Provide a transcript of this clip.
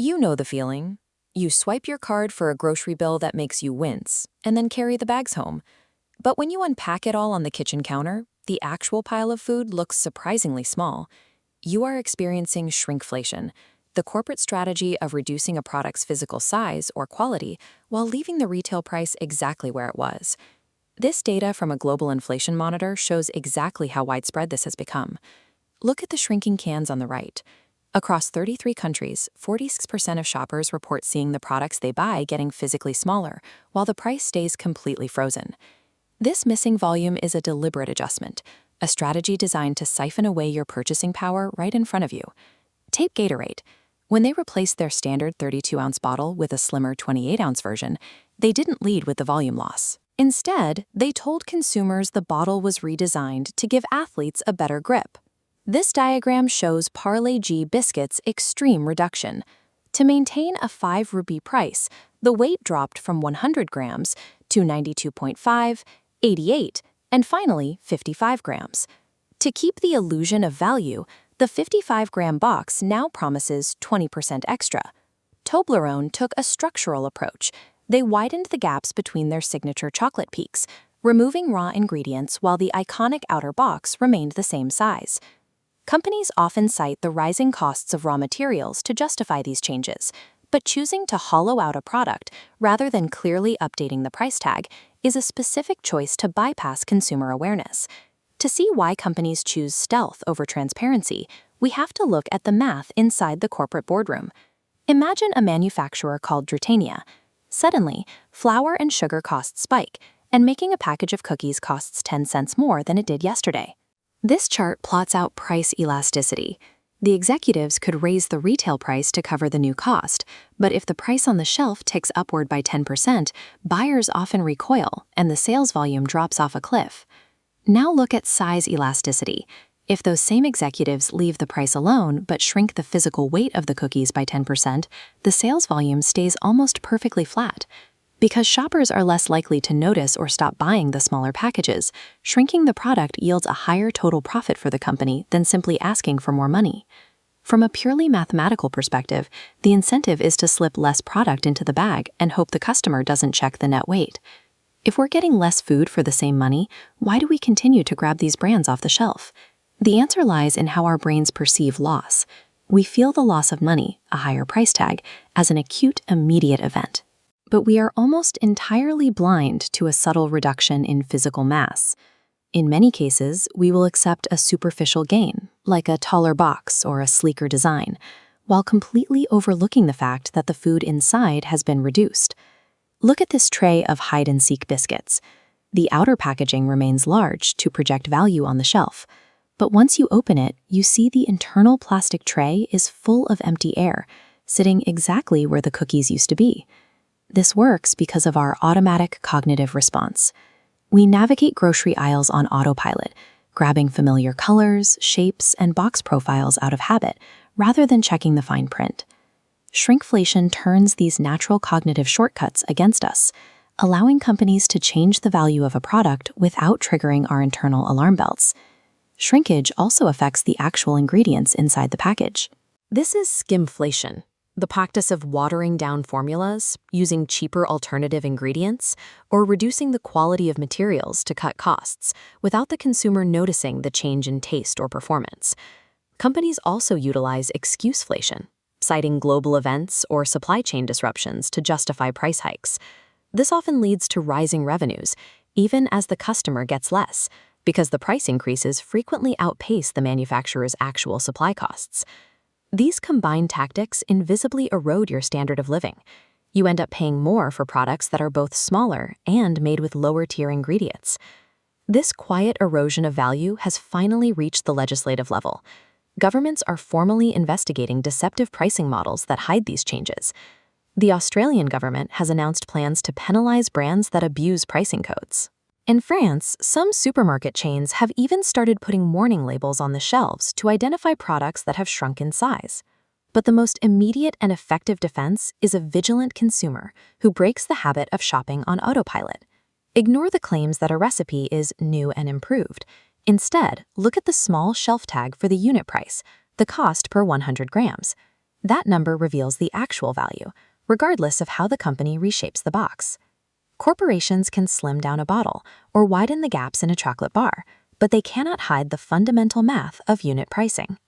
You know the feeling. You swipe your card for a grocery bill that makes you wince, and then carry the bags home. But when you unpack it all on the kitchen counter, the actual pile of food looks surprisingly small. You are experiencing shrinkflation, the corporate strategy of reducing a product's physical size or quality while leaving the retail price exactly where it was. This data from a global inflation monitor shows exactly how widespread this has become. Look at the shrinking cans on the right. Across 33 countries, 46% of shoppers report seeing the products they buy getting physically smaller, while the price stays completely frozen. This missing volume is a deliberate adjustment, a strategy designed to siphon away your purchasing power right in front of you. Take Gatorade. When they replaced their standard 32-ounce bottle with a slimmer 28-ounce version, they didn't lead with the volume loss. Instead, they told consumers the bottle was redesigned to give athletes a better grip. This diagram shows Parle G Biscuits' extreme reduction. To maintain a 5 rupee price, the weight dropped from 100 grams to 92.5, 88, and finally 55 grams. To keep the illusion of value, the 55-gram box now promises 20% extra. Toblerone took a structural approach. They widened the gaps between their signature chocolate peaks, removing raw ingredients while the iconic outer box remained the same size. Companies often cite the rising costs of raw materials to justify these changes, but choosing to hollow out a product rather than clearly updating the price tag is a specific choice to bypass consumer awareness. To see why companies choose stealth over transparency, we have to look at the math inside the corporate boardroom. Imagine a manufacturer called Dritania. Suddenly, flour and sugar costs spike, and making a package of cookies costs 10 cents more than it did yesterday. This chart plots out price elasticity. The executives could raise the retail price to cover the new cost, but if the price on the shelf ticks upward by 10%, buyers often recoil and the sales volume drops off a cliff. Now look at size elasticity. If those same executives leave the price alone but shrink the physical weight of the cookies by 10%, the sales volume stays almost perfectly flat. Because shoppers are less likely to notice or stop buying the smaller packages, shrinking the product yields a higher total profit for the company than simply asking for more money. From a purely mathematical perspective, the incentive is to slip less product into the bag and hope the customer doesn't check the net weight. If we're getting less food for the same money, why do we continue to grab these brands off the shelf? The answer lies in how our brains perceive loss. We feel the loss of money, a higher price tag, as an acute, immediate event. But we are almost entirely blind to a subtle reduction in physical mass. In many cases, we will accept a superficial gain, like a taller box or a sleeker design, while completely overlooking the fact that the food inside has been reduced. Look at this tray of hide-and-seek biscuits. The outer packaging remains large to project value on the shelf, but once you open it, you see the internal plastic tray is full of empty air, sitting exactly where the cookies used to be. This works because of our automatic cognitive response. We navigate grocery aisles on autopilot, grabbing familiar colors, shapes, and box profiles out of habit, rather than checking the fine print. Shrinkflation turns these natural cognitive shortcuts against us, allowing companies to change the value of a product without triggering our internal alarm bells. Shrinkage also affects the actual ingredients inside the package. This is skimflation, the practice of watering down formulas, using cheaper alternative ingredients, or reducing the quality of materials to cut costs without the consumer noticing the change in taste or performance. Companies also utilize excuseflation, citing global events or supply chain disruptions to justify price hikes. This often leads to rising revenues, even as the customer gets less, because the price increases frequently outpace the manufacturer's actual supply costs. These combined tactics invisibly erode your standard of living. You end up paying more for products that are both smaller and made with lower-tier ingredients. This quiet erosion of value has finally reached the legislative level. Governments are formally investigating deceptive pricing models that hide these changes. The Australian government has announced plans to penalize brands that abuse pricing codes. In France, some supermarket chains have even started putting warning labels on the shelves to identify products that have shrunk in size. But the most immediate and effective defense is a vigilant consumer who breaks the habit of shopping on autopilot. Ignore the claims that a recipe is new and improved. Instead, look at the small shelf tag for the unit price, the cost per 100 grams. That number reveals the actual value, regardless of how the company reshapes the box. Corporations can slim down a bottle or widen the gaps in a chocolate bar, but they cannot hide the fundamental math of unit pricing.